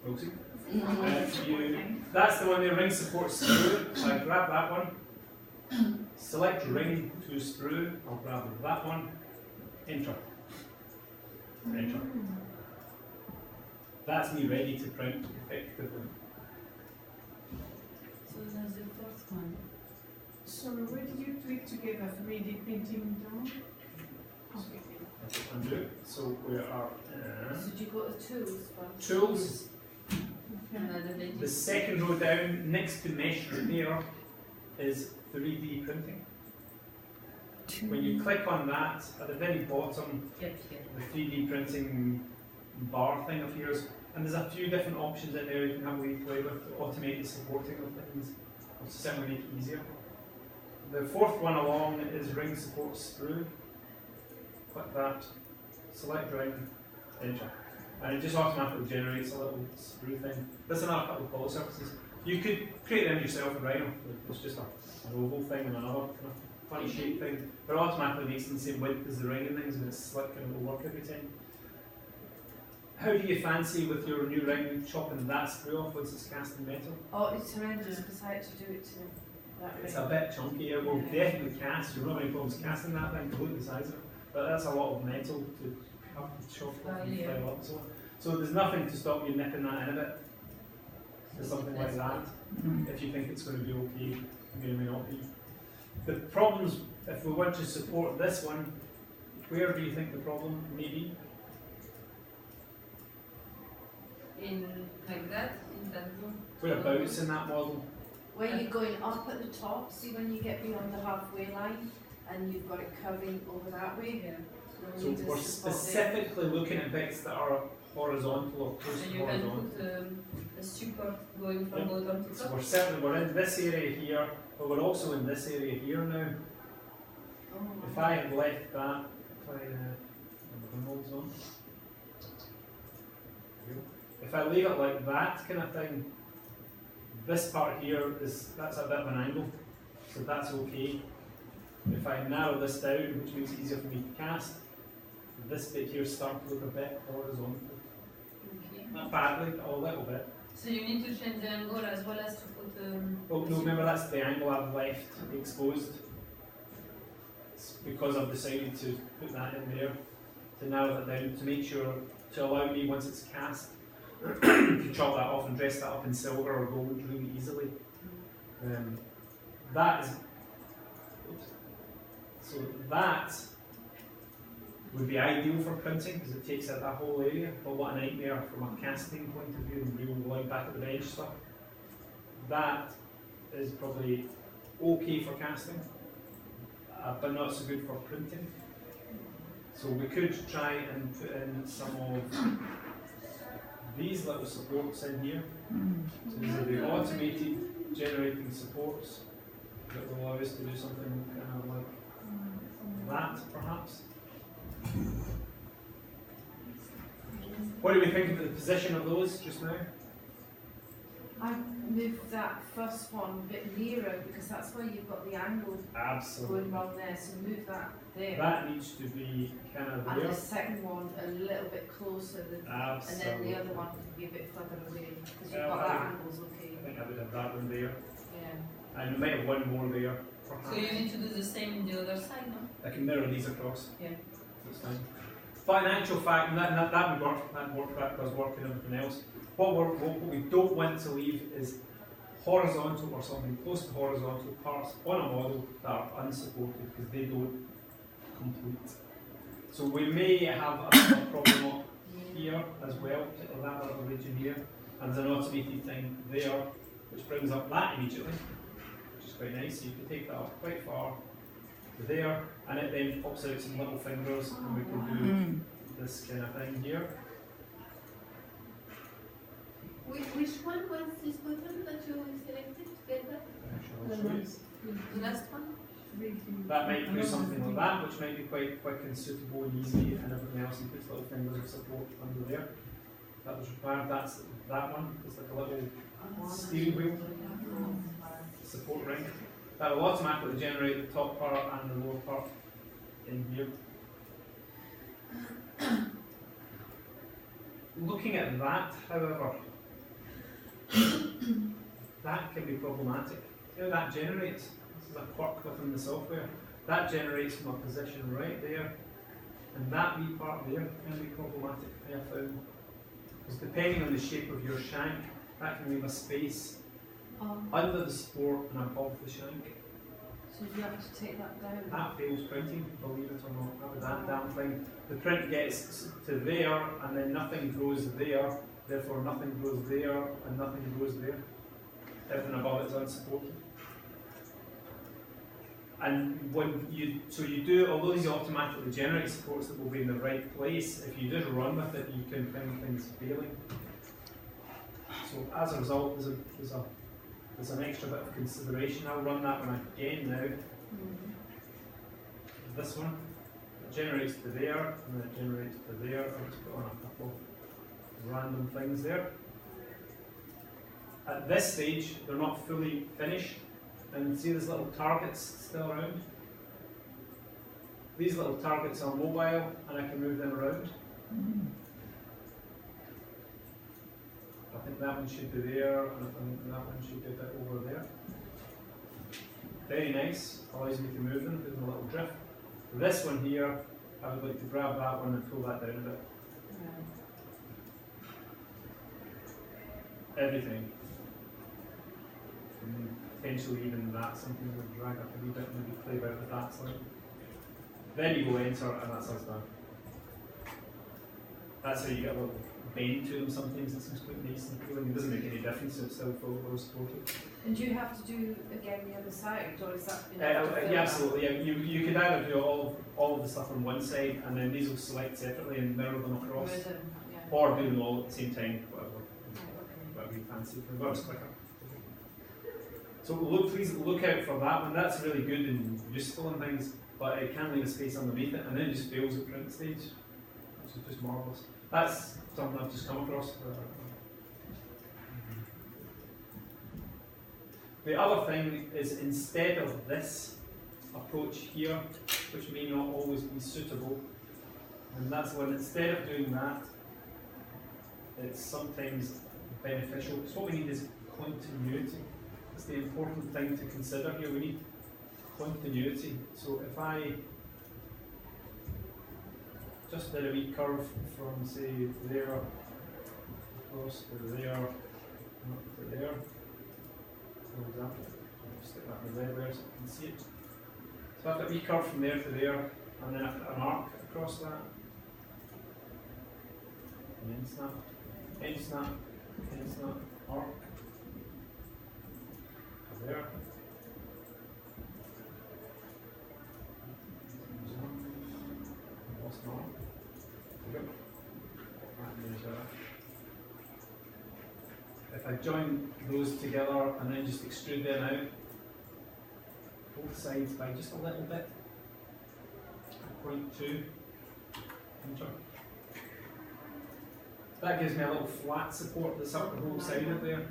We'll see. That's the one there, ring support sprue. So I grab that one, select ring to sprue, I'll grab that one, enter. Enter. That's me ready to print effectively. So that's the first one. So where did you click together? 3D printing down? Okay. That's what I'm doing. So we are So do you go to tools first? tools. Another video. The second row down next to mesh repair is 3D printing. When you click on that, at the very bottom, Yep, yep. the 3D printing bar thing appears, and there's a few different options in there you can have a wee play with to automate the supporting of things, or to certainly make it easier. The fourth one along is ring support sprue. Click that, select ring, enter. And it just automatically generates a little sprue thing. There's another couple of poly surfaces. You could create them yourself in Rhino. It's just an oval thing and another kind of funny shape thing. But it automatically makes them the same width as the ring and things, and it's slick and it'll work every time. How do you fancy with your new ring chopping that sprue off once it's cast in metal? Oh, it's horrendous because I had to do it to that It's ring. a bit chunky. It will definitely cast. You'll not have any problems casting that thing. Look at the size of it. But that's a lot of metal to pick up and chop off and file up and so on. So there's nothing to stop you nipping that in a bit. To something like that. If you think it's going to be okay, it may or may not be. The problems, if we want to support this one, where do you think the problem may be? In like that, in that room. Whereabouts in that model? Where you're going up at the top, see when you get beyond the halfway line and you've got it curving over that way? Yeah. So we're specifically looking at bits that are horizontal or close So to you can horizontal. put a super going from Yep. bottom to So top? we're in this area here, but we're also in this area here now. Oh. If I had left that, on. If I leave it like that kind of thing, this part here that's a bit of an angle, so that's okay. If I narrow this down, which makes it easier for me to cast, this bit here starts to look a bit horizontal. Okay. Not badly, but a little bit. So you need to change the angle as well as to put Well, no, remember that's the angle I've left exposed. It's because I've decided to put that in there, to narrow that down, to make sure, to allow me once it's cast, to chop that off and dress that up in silver or gold really easily. That is, so that would be ideal for printing because it takes out that whole area, but what a nightmare from a casting point of view and real light back at the bench stuff. That is probably okay for casting, but not so good for printing. So we could try and put in some of these little supports in here. So these are the automated generating supports that will allow us to do something kind of like that, perhaps. What do we think of the position of those just now? I moved that first one a bit nearer because that's where you've got the angle Absolutely. going round there, so move that there. That needs to be kind of And there. the second one a little bit closer than, and then Absolutely. the other one can be a bit further away because you've Well, got I that think- angle's okay. I think I would have that one there. Yeah. And we might have one more there, perhaps. So you need to do the same in the other side, no? I can mirror these across. Yeah. That's fine. But in actual fact, that would work. That does work and everything else. What we don't want to leave is horizontal or something close to horizontal parts on a model that are unsupported because they don't complete. So we may have a problem up here as well, particularly that little region here, and there's an automated thing there, which brings up that immediately, which is quite nice. So you can take that up quite far to there, and it then pops out some little fingers, and we can do this kind of thing here. Which one was this button that you selected together? Actually, I'll show you. The last one? That might do something like that, which might be quite quick and suitable and easy, and everything else, and puts little fingers of support under there. That was required. That's that one. It's like a little steering wheel support ring. That will automatically generate the top part and the lower part in here. Looking at that, however, that can be problematic. You know, that generates, this is a quirk within the software, that generates from a position right there, and that wee part there can be problematic, I have found. Because depending on the shape of your shank, that can leave a space under the support and above the shank. So you have to take that down. That fails printing, believe it or not. That damn thing. The print gets to there, and then nothing goes there, therefore nothing goes there, and nothing goes there. Everything above it is unsupported. And when you do, although these automatically generate supports that will be in the right place, if you just run with it, you can find things failing. So as a result, there's an extra bit of consideration. I'll run that one again now. This one, it generates to there, and then it generates to there. I'll just put on a couple of random things there. At this stage, they're not fully finished. And see these little targets still around? These little targets are mobile, and I can move them around. I think that one should be there, and I think that one should be a bit over there. Very nice, allows me to move them, there's a little drift. This one here, I would like to grab that one and pull that down a bit. Everything. And potentially even that, something would drag up a wee bit, maybe play about with that slightly. Then you go enter, and that's us done. That's how you get a little bend to them sometimes. It seems quite nice and feeling. It doesn't make any difference, so it's still full well supported. And do you have to do again the other side, or is that Yeah, absolutely. Yeah. You could either do all of the stuff on one side, and then these will select separately and mirror them across, or do them all at the same time, whatever you fancy. For whatever's quicker. So please look out for that one. That's really good and useful and things, but it can leave a space underneath it, and then it just fails at print stage, which is just marvellous. That's something I've just come across. The other thing is, instead of this approach here, which may not always be suitable, and that's when instead of doing that, it's sometimes beneficial. Because what we need is continuity. That's the important thing to consider here. We need continuity. So if I just did a wee curve from, say, there across to there, up to there, for example, I'll stick that in the red there so you can see it. So I've got a wee curve from there to there, and then I've got an arc across that, and then snap, end snap, end snap, arc, there. Lost an arc. There we go. And there's if I join those together and then just extrude them out, both sides by just a little bit, 0.2, enter. That gives me a little flat support that's up the whole side of there.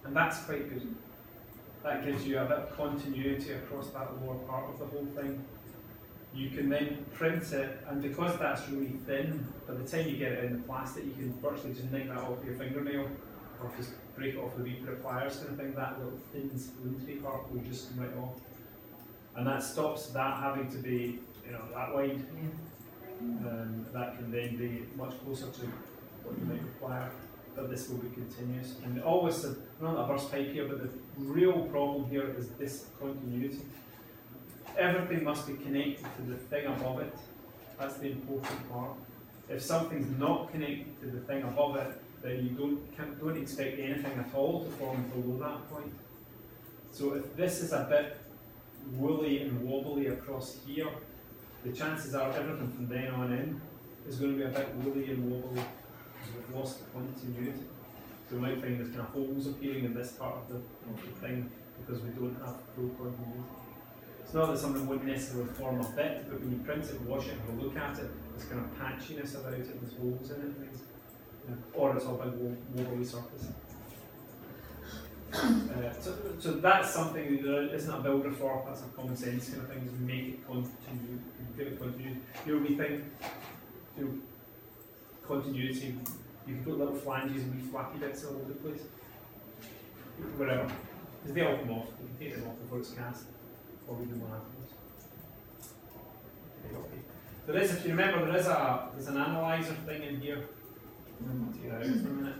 And that's quite good. That gives you a bit of continuity across that lower part of the whole thing. You can then print it, and because that's really thin, by the time you get it in the plastic, you can virtually just nick that off your fingernail, or just break it off with wee pliers kind of thing. That little thin splintery part will just come right off. And that stops that having to be, that wide. That can then be much closer to what you might require. But this will be continuous. And always, not a burst pipe here, but the real problem here is discontinuity. Everything must be connected to the thing above it. That's the important part. If something's not connected to the thing above it, then you don't expect anything at all to form below that point. So if this is a bit woolly and wobbly across here, the chances are everything from then on in is going to be a bit woolly and wobbly. We've lost continuity. So we might find there's kind of holes appearing in this part of the thing because we don't have full continuity. It's not that something wouldn't necessarily form a bit, but when you print it, wash it, have a look at it, there's kind of patchiness about it, there's holes in it, and things. Or it's all about wobbly surface. So that's something that isn't a builder for, that's a common sense kind of thing, is make it continue, give it continuity. We think, continuity You can put little flanges and wee flappy bits all over the place. Wherever. Because they all come off. You can take them off before it's cast. Or leave them on afterwards. Okay. There is, if you remember, there's an analyzer thing in here. I'll take that out for a minute.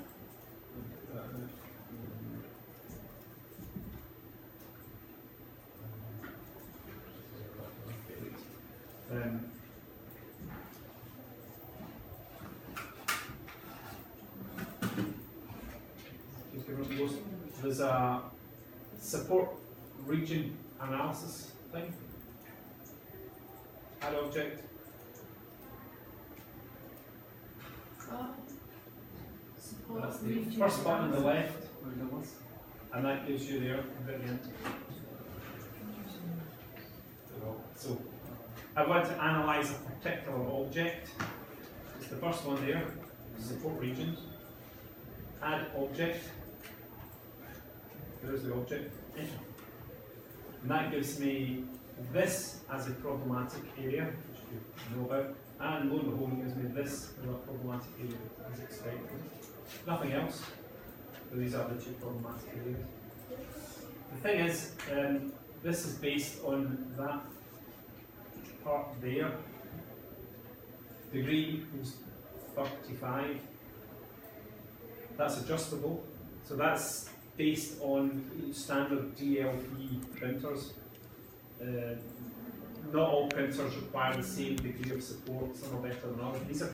Um, there's a support region analysis thing. Add object. Oh. Support That's the region first button on the analysis. left, and that gives you there at the end. So I want to analyze a particular object. It's the first one there, support regions. Add object. There's the object. Enter. And that gives me this as a problematic area, which you know about. And lo and behold, it gives me this as a problematic area, as expected. Nothing else. So these are the two problematic areas. The thing is, this is based on that part there. Degree equals 35. That's adjustable. So that's based on standard DLP printers. Not all printers require the same degree of support, some are better than others. These are